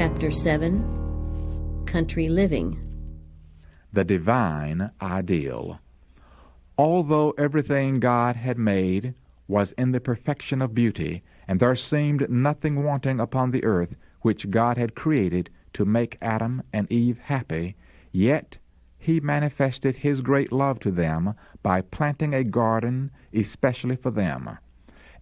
Chapter 7, Country Living. The Divine Ideal. Although everything God had made was in the perfection of beauty, and there seemed nothing wanting upon the earth which God had created to make Adam and Eve happy, yet He manifested His great love to them by planting a garden especially for them.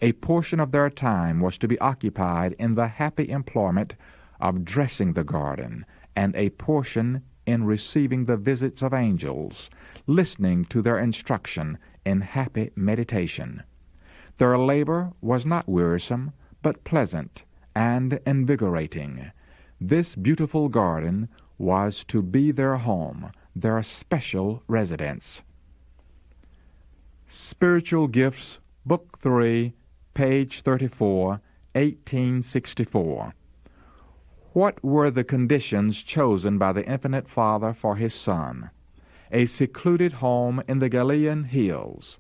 A portion of their time was to be occupied in the happy employment of dressing the garden, and a portion in receiving the visits of angels, listening to their instruction in happy meditation. Their labor was not wearisome, but pleasant and invigorating. This beautiful garden was to be their home, their special residence. Spiritual Gifts, Book 3, page 34, 1864. What were the conditions chosen by the Infinite Father for His Son? A secluded home in the Galilean hills,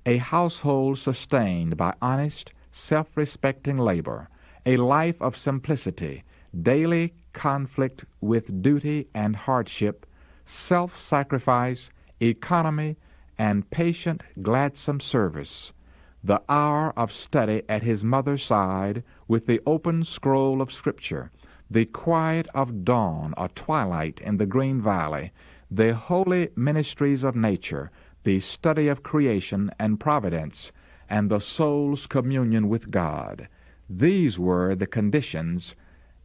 a household sustained by honest, self-respecting labor, a life of simplicity, daily conflict with duty and hardship, self-sacrifice, economy, and patient, gladsome service, the hour of study at His mother's side with the open scroll of Scripture, the quiet of dawn or twilight in the green valley, the holy ministries of nature, the study of creation and providence, and the soul's communion with God. These were the conditions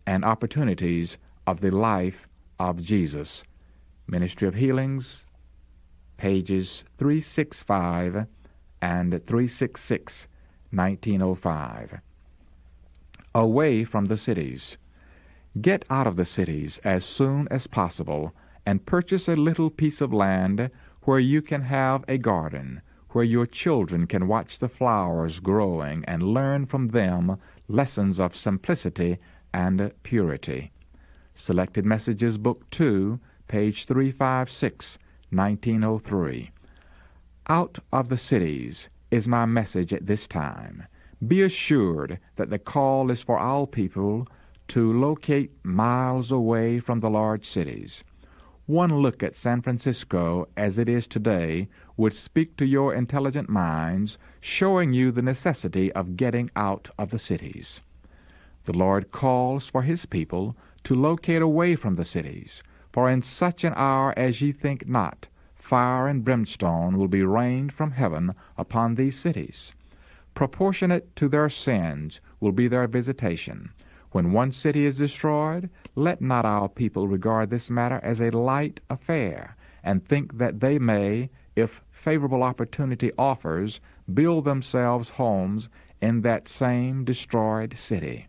and opportunities of the life of Jesus. Ministry of Healings, pages 365 and 366, 1905. Away from the cities. Get out of the cities as soon as possible and purchase a little piece of land where you can have a garden, where your children can watch the flowers growing and learn from them lessons of simplicity and purity. Selected Messages, Book 2, page 356, 1903. Out of the cities is my message at this time. Be assured that the call is for all people to locate miles away from the large cities. One look at San Francisco as it is today would speak to your intelligent minds, showing you the necessity of getting out of the cities. The Lord calls for His people to locate away from the cities, for in such an hour as ye think not, fire and brimstone will be rained from heaven upon these cities. Proportionate to their sins will be their visitation. When one city is destroyed, let not our people regard this matter as a light affair, and think that they may, if favorable opportunity offers, build themselves homes in that same destroyed city.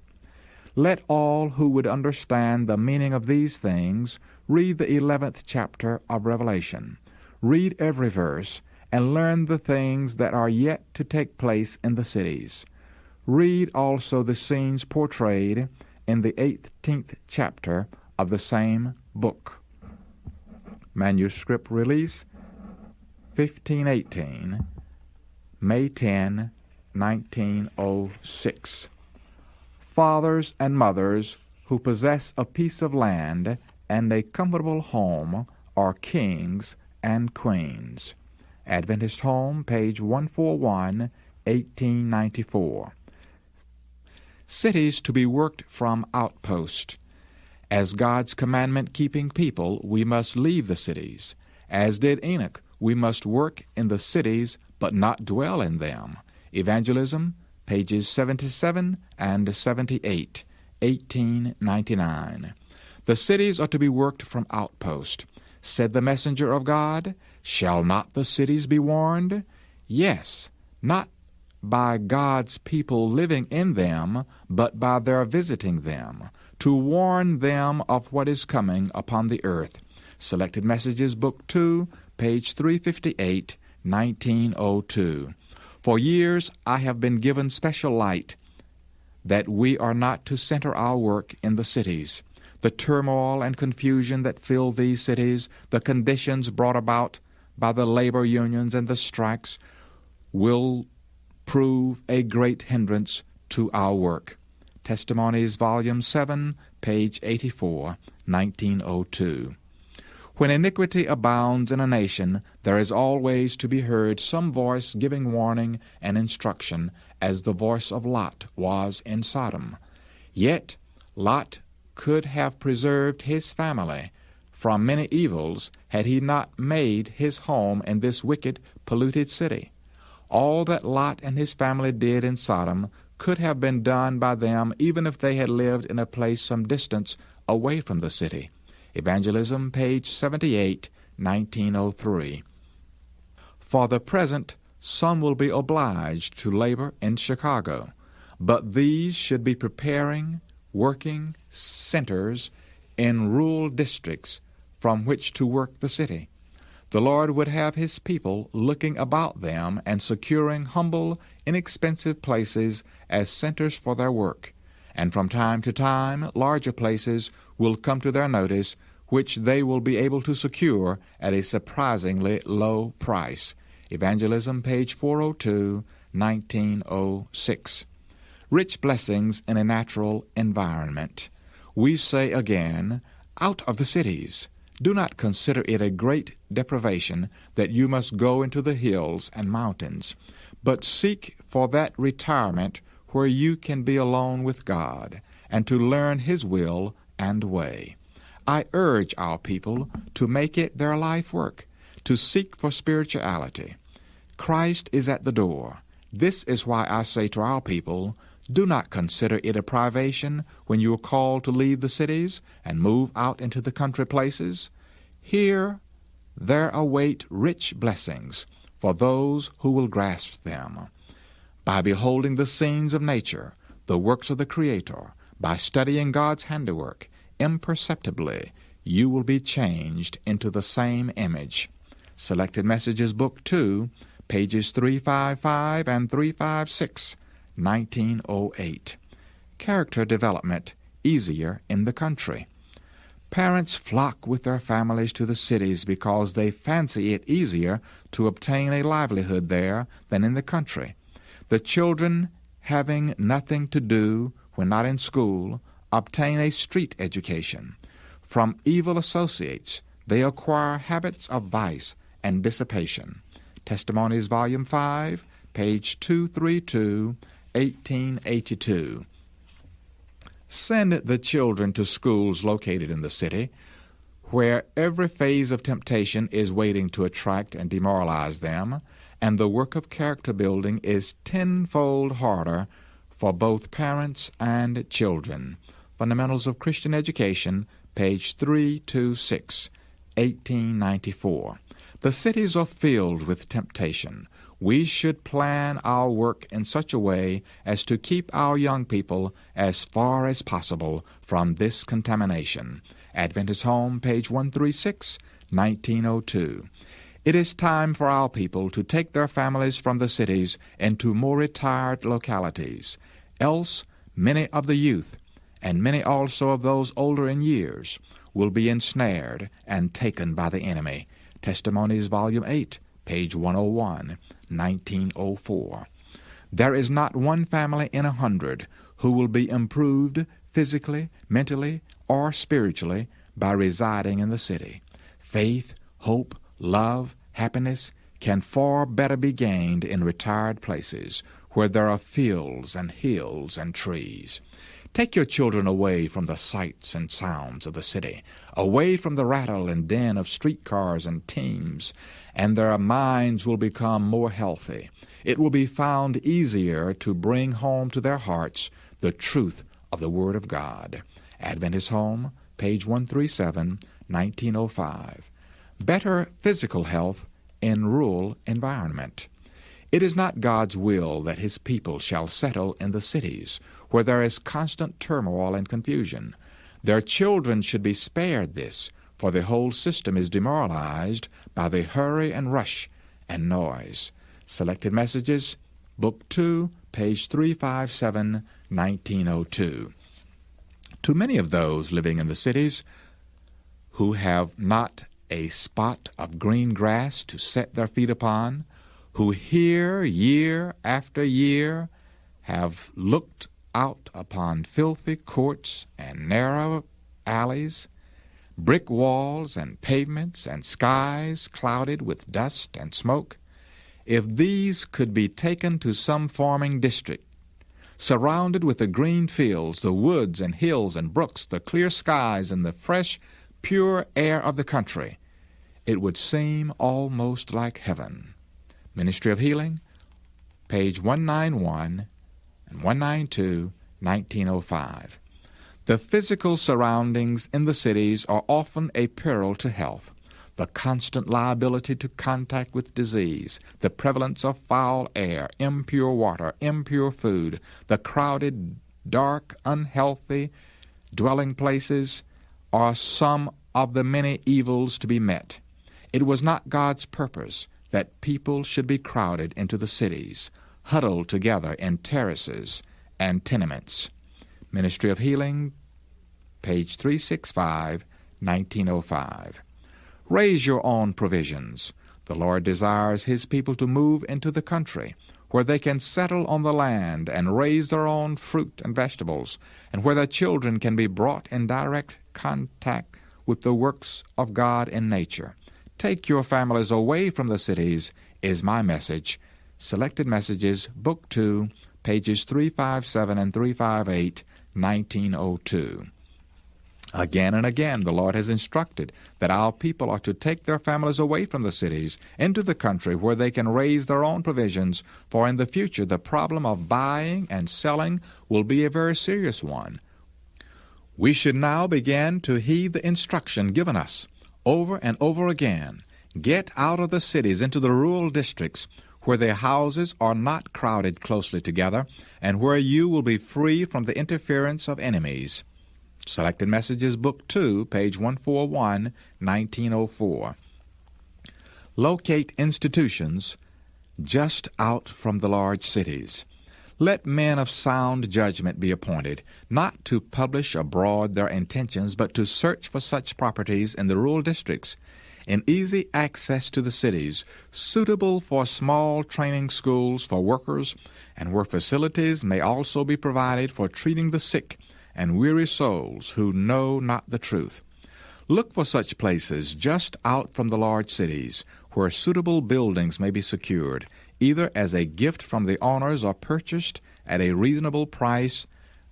Let all who would understand the meaning of these things read the 11th chapter of Revelation. Read every verse, and learn the things that are yet to take place in the cities. Read also the scenes portrayed in the 18th chapter of the same book. Manuscript release, 1518, May 10, 1906. Fathers and mothers who possess a piece of land and a comfortable home are kings and queens. Adventist Home, page 141, 1894. Cities to be worked from outpost. As God's commandment-keeping people, we must leave the cities. As did Enoch, we must work in the cities, but not dwell in them. Evangelism, pages 77 and 78, 1899. The cities are to be worked from outpost. Said the messenger of God, "Shall not the cities be warned?" Yes, not by God's people living in them, but by their visiting them, to warn them of what is coming upon the earth. Selected Messages, Book 2, page 358, 1902. For years I have been given special light that we are not to center our work in the cities. The turmoil and confusion that fill these cities, the conditions brought about by the labor unions and the strikes, will prove a great hindrance to our work. Testimonies, Volume 7, page 84, 1902. When iniquity abounds in a nation, there is always to be heard some voice giving warning and instruction, as the voice of Lot was in Sodom. Yet Lot could have preserved his family from many evils had he not made his home in this wicked, polluted city. All that Lot and his family did in Sodom could have been done by them even if they had lived in a place some distance away from the city. Evangelism, page 78, 1903. For the present, some will be obliged to labor in Chicago, but these should be preparing, working centers in rural districts from which to work the city. The Lord would have his people looking about them and securing humble, inexpensive places as centers for their work, and from time to time larger places will come to their notice, which they will be able to secure at a surprisingly low price. Evangelism, page 402, 1906. Rich blessings in a natural environment. We say again, out of the cities. Do not consider it a great deprivation that you must go into the hills and mountains, but seek for that retirement where you can be alone with God, and to learn his will and way. I urge our people to make it their life work, to seek for spirituality. Christ is at the door. This is why I say to our people, do not consider it a privation when you are called to leave the cities and move out into the country places. Here there await rich blessings for those who will grasp them. By beholding the scenes of nature, the works of the Creator, by studying God's handiwork, imperceptibly you will be changed into the same image. Selected Messages, Book 2, pages 355 and 356, 1908. Character development easier in the country. Parents flock with their families to the cities because they fancy it easier to obtain a livelihood there than in the country. The children, having nothing to do when not in school, obtain a street education. From evil associates, they acquire habits of vice and dissipation. Testimonies, Volume 5, page 232, 1882. Send the children to schools located in the city, where every phase of temptation is waiting to attract and demoralize them, and the work of character building is tenfold harder for both parents and children. Fundamentals of Christian Education, page 326, 1894. The cities are filled with temptation. We should plan our work in such a way as to keep our young people as far as possible from this contamination. Adventist Home, page 136, 1902. It is time for our people to take their families from the cities into more retired localities. Else, many of the youth, and many also of those older in years, will be ensnared and taken by the enemy. Testimonies, Volume 8, page 101, 1904. There is not one family in 100 who will be improved physically, mentally, or spiritually by residing in the city. Faith, hope, love, happiness can far better be gained in retired places where there are fields and hills and trees. Take your children away from the sights and sounds of the city, away from the rattle and din of streetcars and teams, and their minds will become more healthy. It will be found easier to bring home to their hearts the truth of the Word of God. Adventist Home, page 137, 1905. Better physical health in rural environment. It is not God's will that his people shall settle in the cities, where there is constant turmoil and confusion. Their children should be spared this, for the whole system is demoralized by the hurry and rush and noise. Selected Messages, Book 2, page 357, 1902. To many of those living in the cities who have not a spot of green grass to set their feet upon, who here, year after year, have looked out upon filthy courts and narrow alleys, brick walls and pavements and skies clouded with dust and smoke, if these could be taken to some farming district, surrounded with the green fields, the woods and hills and brooks, the clear skies and the fresh, pure air of the country, it would seem almost like heaven. Ministry of Healing, page 191 and 192, 1905. The physical surroundings in the cities are often a peril to health. The constant liability to contact with disease, the prevalence of foul air, impure water, impure food, the crowded, dark, unhealthy dwelling places are some of the many evils to be met. It was not God's purpose that people should be crowded into the cities, huddled together in terraces and tenements. Ministry of Healing, page 365, 1905. Raise your own provisions. The Lord desires His people to move into the country, where they can settle on the land and raise their own fruit and vegetables, and where their children can be brought in direct contact with the works of God in nature. Take your families away from the cities is my message. Selected Messages, Book 2, pages 357 and 358, 1902. Again and again the Lord has instructed that our people are to take their families away from the cities into the country where they can raise their own provisions, for in the future the problem of buying and selling will be a very serious one. We should now begin to heed the instruction given us over and over again. Get out of the cities into the rural districts where their houses are not crowded closely together and where you will be free from the interference of enemies. Selected Messages, Book 2, page 141, 1904. Locate institutions just out from the large cities. Let men of sound judgment be appointed, not to publish abroad their intentions, but to search for such properties in the rural districts, in easy access to the cities, suitable for small training schools for workers, and where facilities may also be provided for treating the sick and weary souls who know not the truth. Look for such places just out from the large cities, where suitable buildings may be secured, either as a gift from the owners or purchased at a reasonable price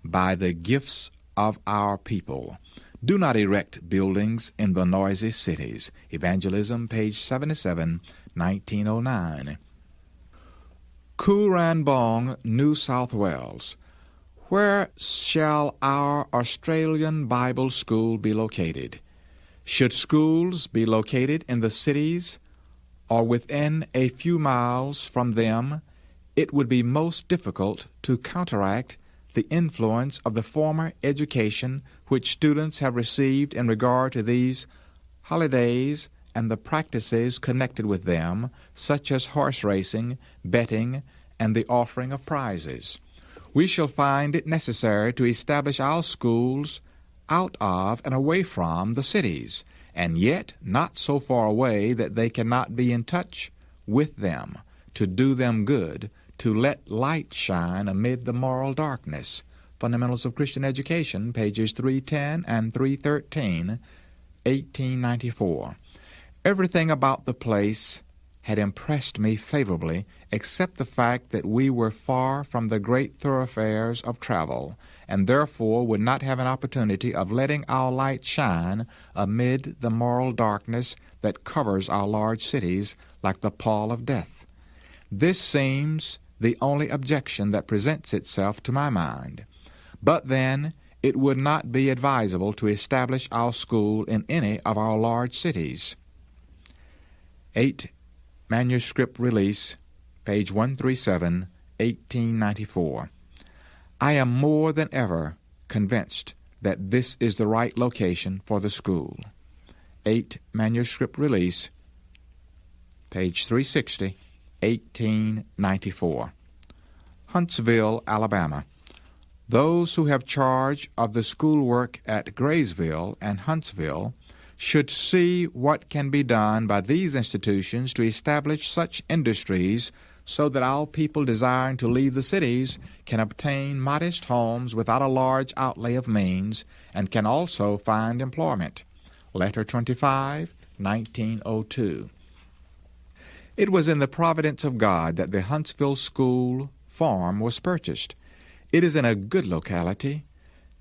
by the gifts of our people. Do not erect buildings in the noisy cities. Evangelism, page 77, 1909. Cooranbong, New South Wales. Where shall our Australian Bible School be located? Should schools be located in the cities or within a few miles from them, it would be most difficult to counteract the influence of the former education which students have received in regard to these holidays and the practices connected with them, such as horse racing, betting, and the offering of prizes. We shall find it necessary to establish our schools out of and away from the cities, and yet not so far away that they cannot be in touch with them, to do them good, to let light shine amid the moral darkness. Fundamentals of Christian Education, pages 310 and 313, 1894. Everything about the place had impressed me favorably, except the fact that we were far from the great thoroughfares of travel, and therefore would not have an opportunity of letting our light shine amid the moral darkness that covers our large cities like the pall of death. This seems the only objection that presents itself to my mind. But then it would not be advisable to establish our school in any of our large cities. 8. Manuscript Release, page 137, 1894. I am more than ever convinced that this is the right location for the school. 8. Manuscript Release, page 360, 1894. Huntsville, Alabama. Those who have charge of the schoolwork at Graysville and Huntsville should see what can be done by these institutions to establish such industries so that our people desiring to leave the cities can obtain modest homes without a large outlay of means, and can also find employment. Letter 25, 1902. It was in the providence of God that the Huntsville School farm was purchased. It is in a good locality.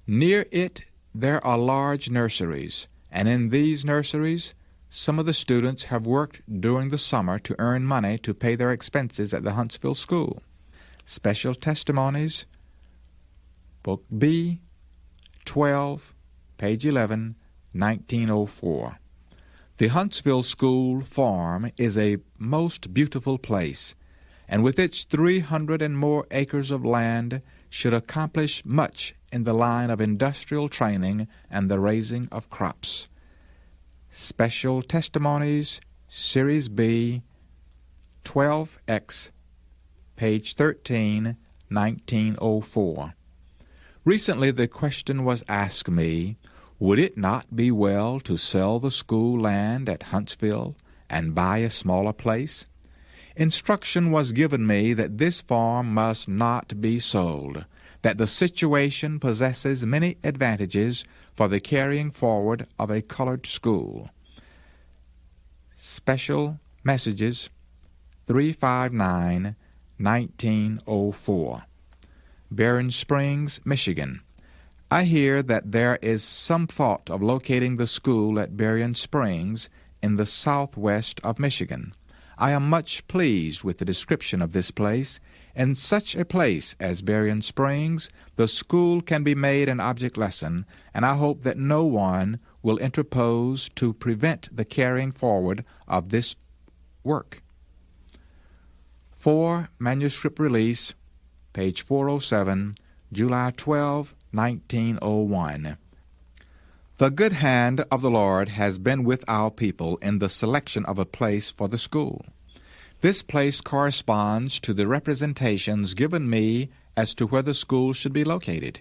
Near it there are large nurseries, and in these nurseries some of the students have worked during the summer to earn money to pay their expenses at the Huntsville School. Special Testimonies, Book B, 12, page 11, 1904. The Huntsville School farm is a most beautiful place, and with its 300 and more acres of land should accomplish much in the line of industrial training and the raising of crops. Special Testimonies, Series B, 12X, page 13, 1904. Recently the question was asked me, would it not be well to sell the school land at Huntsville and buy a smaller place? Instruction was given me that this farm must not be sold, that the situation possesses many advantages for the carrying forward of a colored school. Special Messages, 359, 1904. Berrien Springs, Michigan. I hear that there is some thought of locating the school at Berrien Springs in the southwest of Michigan. I am much pleased with the description of this place. In such a place as Berrien Springs, the school can be made an object lesson, and I hope that no one will interpose to prevent the carrying forward of this work. 4 Manuscript Release, page 407, July 12, 1901. The good hand of the Lord has been with our people in the selection of a place for the school. This place corresponds to the representations given me as to where the school should be located.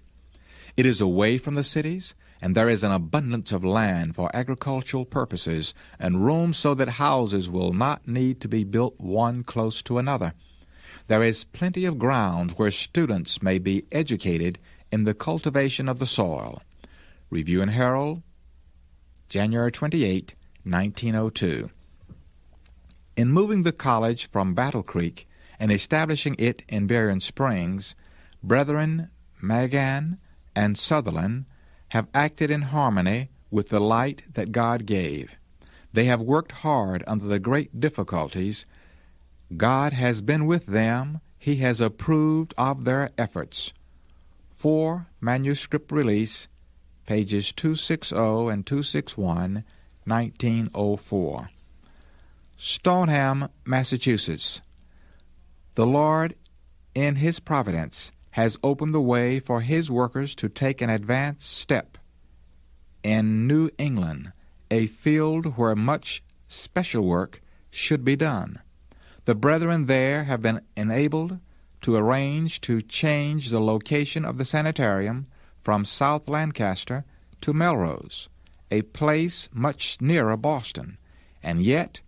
It is away from the cities, and there is an abundance of land for agricultural purposes, and room so that houses will not need to be built one close to another. There is plenty of ground where students may be educated in the cultivation of the soil. Review and Herald, January 28, 1902. In moving the college from Battle Creek and establishing it in Berrien Springs, Brethren Magan and Sutherland have acted in harmony with the light that God gave. They have worked hard under the great difficulties. God has been with them. He has approved of their efforts. 4 Manuscript Release, pages 260 and 261, 1904. Stoneham, Massachusetts. The Lord, in His providence, has opened the way for His workers to take an advanced step in New England, a field where much special work should be done. The brethren there have been enabled to arrange to change the location of the sanitarium from South Lancaster to Melrose, a place much nearer Boston, and yet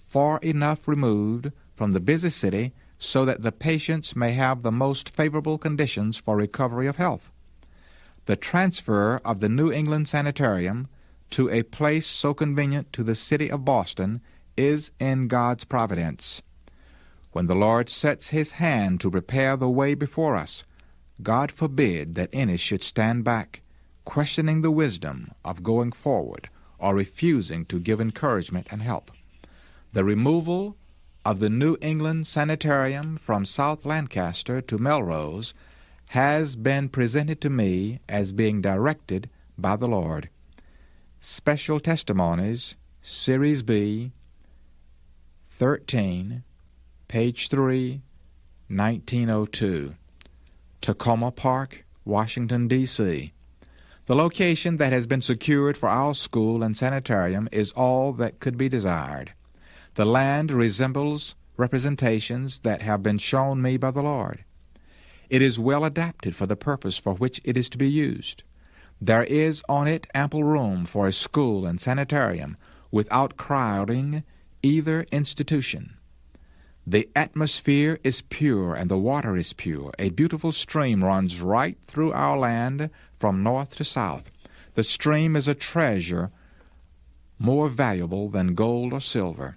far enough removed from the busy city so that the patients may have the most favorable conditions for recovery of health. The transfer of the New England Sanitarium to a place so convenient to the city of Boston is in God's providence. When the Lord sets His hand to prepare the way before us, God forbid that any should stand back, questioning the wisdom of going forward or refusing to give encouragement and help. The removal of the New England Sanitarium from South Lancaster to Melrose has been presented to me as being directed by the Lord. Special Testimonies, Series B, 13, page 3, 1902. Tacoma Park, Washington, D.C. The location that has been secured for our school and sanitarium is all that could be desired. The land resembles representations that have been shown me by the Lord. It is well adapted for the purpose for which it is to be used. There is on it ample room for a school and sanitarium without crowding either institution. The atmosphere is pure and the water is pure. A beautiful stream runs right through our land from north to south. The stream is a treasure more valuable than gold or silver.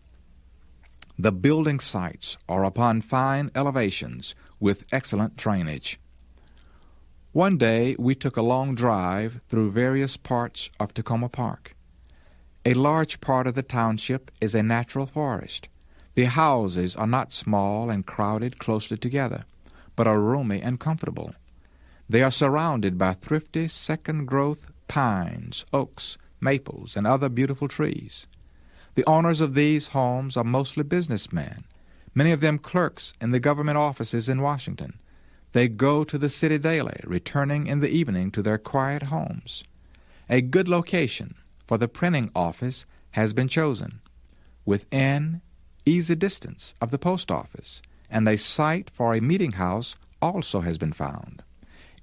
The building sites are upon fine elevations with excellent drainage. One day we took a long drive through various parts of Takoma Park. A large part of the township is a natural forest. The houses are not small and crowded closely together, but are roomy and comfortable. They are surrounded by thrifty second-growth pines, oaks, maples, and other beautiful trees. The owners of these homes are mostly businessmen, many of them clerks in the government offices in Washington. They go to the city daily, returning in the evening to their quiet homes. A good location for the printing office has been chosen, within easy distance of the post office, and a site for a meeting house also has been found.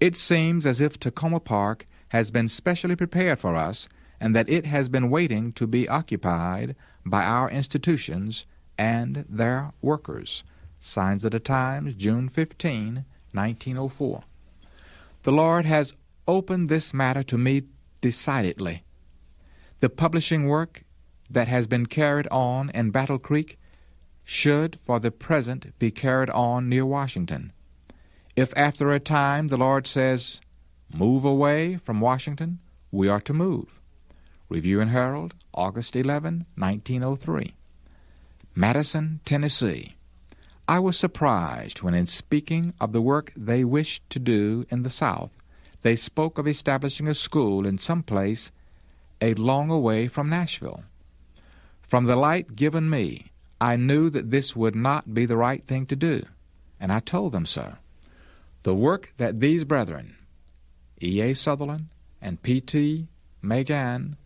It seems as if Takoma Park has been specially prepared for us, and that it has been waiting to be occupied by our institutions and their workers. Signs of the Times, June 15, 1904. The Lord has opened this matter to me decidedly. The publishing work that has been carried on in Battle Creek should for the present be carried on near Washington. If after a time the Lord says, "Move away from Washington," we are to move. Review and Herald, August 11, 1903. Madison, Tennessee. I was surprised when in speaking of the work they wished to do in the South, they spoke of establishing a school in some place a long way from Nashville. From the light given me, I knew that this would not be the right thing to do, and I told them so. The work that these brethren, E.A. Sutherland and P.T. Magan,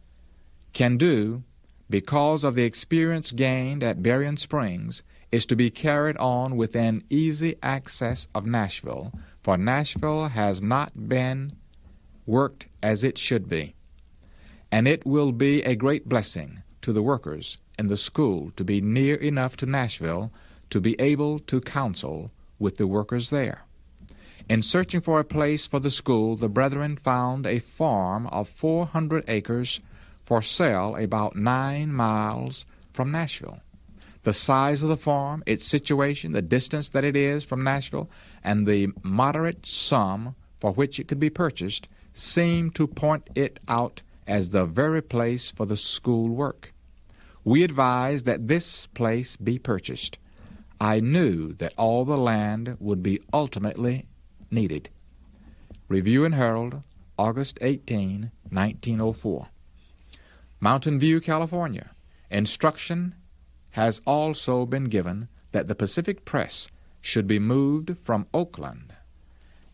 can do, because of the experience gained at Berrien Springs, is to be carried on within easy access of Nashville, for Nashville has not been worked as it should be. And it will be a great blessing to the workers in the school to be near enough to Nashville to be able to counsel with the workers there. In searching for a place for the school, the brethren found a farm of 400 acres for sale about 9 miles from Nashville. The size of the farm, its situation, the distance that it is from Nashville, and the moderate sum for which it could be purchased seemed to point it out as the very place for the school work. We advised that this place be purchased. I knew that all the land would be ultimately needed. Review and Herald, August 18, 1904. Mountain View, California. Instruction has also been given that the Pacific Press should be moved from Oakland.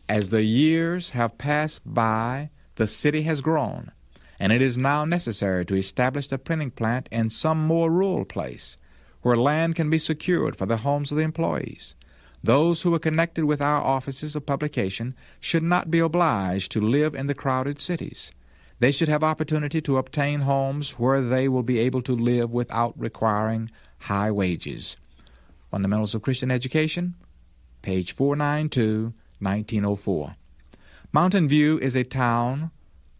As the years have passed by, the city has grown, and it is now necessary to establish the printing plant in some more rural place, where land can be secured for the homes of the employees. Those who are connected with our offices of publication should not be obliged to live in the crowded cities. They should have opportunity to obtain homes where they will be able to live without requiring high wages. Fundamentals of Christian Education, page 492, 1904. Mountain View is a town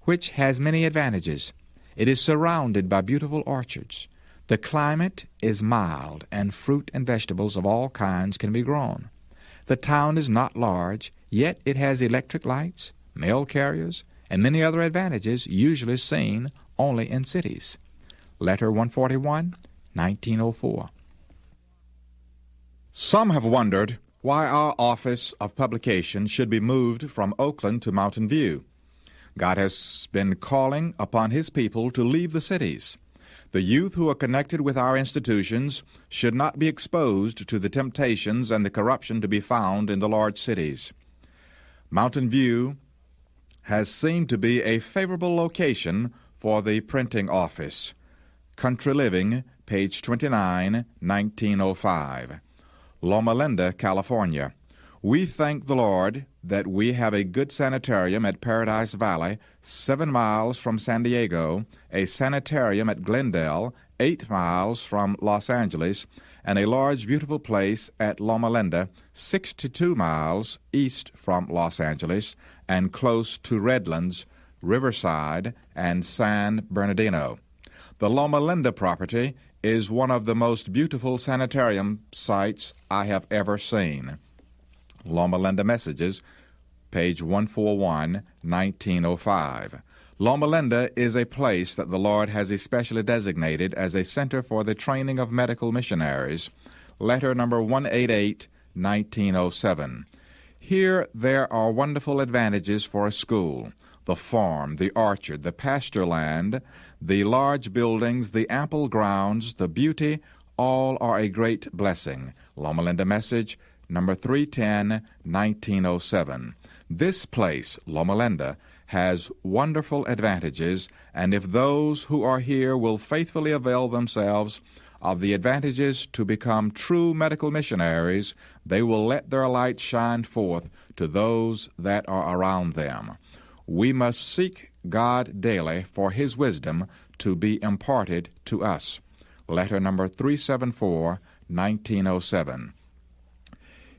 which has many advantages. It is surrounded by beautiful orchards. The climate is mild, and fruit and vegetables of all kinds can be grown. The town is not large, yet it has electric lights, mail carriers, and many other advantages usually seen only in cities. Letter 141, 1904. Some have wondered why our office of publication should be moved from Oakland to Mountain View. God has been calling upon His people to leave the cities. The youth who are connected with our institutions should not be exposed to the temptations and the corruption to be found in the large cities. Mountain View has seemed to be a favorable location for the printing office. Country Living, page 29, 1905. Loma Linda, California. We thank the Lord that we have a good sanitarium at Paradise Valley, 7 miles from San Diego, a sanitarium at Glendale, 8 miles from Los Angeles, and a large, beautiful place at Loma Linda, 62 miles east from Los Angeles and close to Redlands, Riverside, and San Bernardino. The Loma Linda property is one of the most beautiful sanitarium sites I have ever seen. Loma Linda Messages, page 141, 1905. Loma Linda is a place that the Lord has especially designated as a center for the training of medical missionaries. Letter number 188, 1907. Here there are wonderful advantages for a school. The farm, the orchard, the pasture land, the large buildings, the ample grounds, the beauty, all are a great blessing. Loma Linda Message, number 310, 1907. This place, Loma Linda, has wonderful advantages, and if those who are here will faithfully avail themselves of the advantages to become true medical missionaries, they will let their light shine forth to those that are around them. We must seek God daily for His wisdom to be imparted to us. Letter number 374, 1907.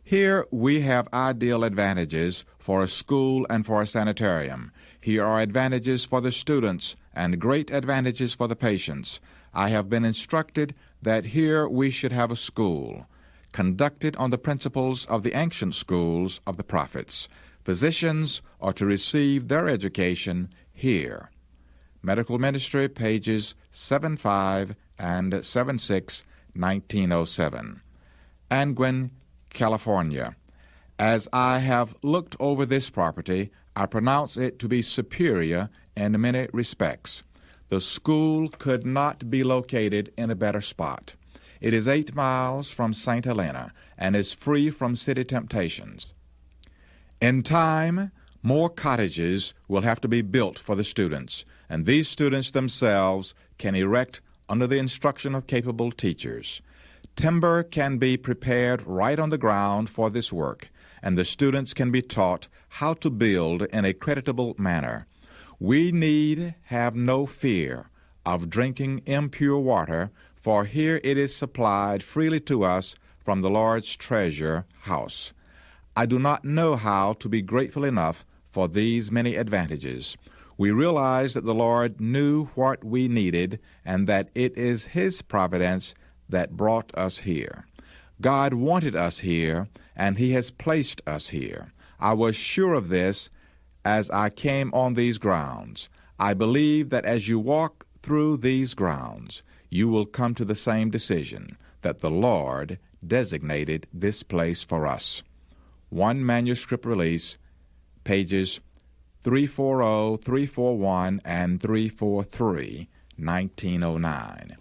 Here we have ideal advantages for a school and for a sanitarium. Here are advantages for the students and great advantages for the patients. I have been instructed that here we should have a school, conducted on the principles of the ancient schools of the prophets. Physicians are to receive their education here. Medical Ministry, pages 75 and 76, 1907. Angwin, California. As I have looked over this property, I pronounce it to be superior in many respects. The school could not be located in a better spot. It is 8 miles from St. Helena and is free from city temptations. In time, more cottages will have to be built for the students, and these students themselves can erect under the instruction of capable teachers. Timber can be prepared right on the ground for this work, and the students can be taught how to build in a creditable manner. We need have no fear of drinking impure water, for here it is supplied freely to us from the Lord's treasure house. I do not know how to be grateful enough for these many advantages. We realize that the Lord knew what we needed and that it is His providence that brought us here. God wanted us here, and He has placed us here. I was sure of this as I came on these grounds. I believe that as you walk through these grounds, you will come to the same decision, that the Lord designated this place for us. One manuscript release, pages 340, 341, and 343, 1909.